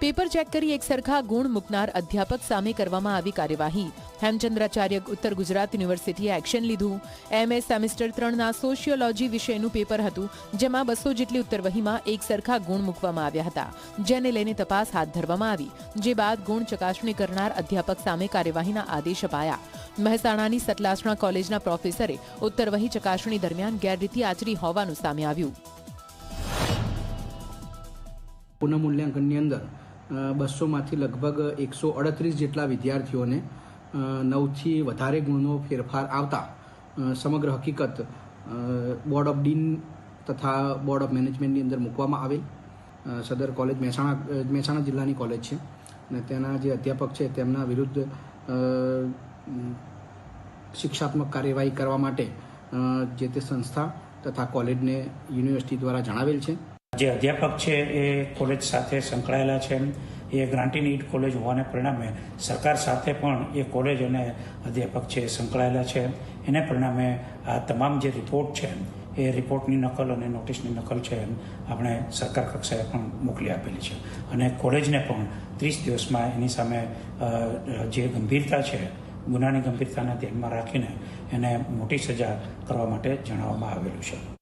Paper check કરી એક સરખા ગુણ મૂકનાર અધ્યાપક સામે કરવામાં આવી કાર્યવાહી। હેમચંદ્રાચાર્ય ઉત્તર ગુજરાત યુનિવર્સિટીએ એક્શન લીધું। MS સેમેસ્ટર 3ના સોશિયોલોજી વિષયનું પેપર હતું, જેમાં 200 જેટલી ઉત્તરવહીમાં એક સરખા ગુણ મૂકવામાં આવ્યા હતા, જેને લઈને તપાસ હાથ ધરવામાં આવી, જે બાદ ગુણ ચકાસણી કરનાર અધ્યાપક સામે કાર્યવાહીના આદેશ અપાયા। મહેસાણાની સતલાસણા કોલેજના પ્રોફેસરે ઉત્તરવહી ચકાસણી દરમિયાન ગેરરીતિ આચરી હોવાનું સામે આવ્યું। પુનઃમૂલ્યાંકનની અંદર 200માંથી લગભગ 138 જેટલા વિદ્યાર્થીઓને 9થી વધારે ગુણનો ફેરફાર આવતા સમગ્ર હકીકત બોર્ડ ઓફ ડીન તથા બોર્ડ ઓફ મેનેજમેન્ટની અંદર મૂકવામાં આવેલ। સદર કોલેજ મહેસાણા જિલ્લાની કોલેજ છે અને તેના જે અધ્યાપક છે તેમના વિરુદ્ધ શિક્ષાત્મક કાર્યવાહી કરવા માટે જે તે સંસ્થા તથા કોલેજને યુનિવર્સિટી દ્વારા જણાવેલ છે। જે અધ્યાપક છે એ કોલેજ સાથે સંકળાયેલા છે, એ ગ્રાન્ટી નીડ કોલેજ હોવાને પરિણામે સરકાર સાથે પણ એ કોલેજ અને અધ્યાપક છે સંકળાયેલા છે। એને પરિણામે આ તમામ જે રિપોર્ટ છે એ રિપોર્ટની નકલ અને નોટિસની નકલ છે આપણે સરકાર કક્ષાએ પણ મોકલી આપેલી છે અને કોલેજને પણ 30 દિવસમાં એની સામે જે ગંભીરતા છે, ગુનાની ગંભીરતાને ધ્યાનમાં રાખીને એને મોટી સજા કરવા માટે જણાવવામાં આવેલું છે।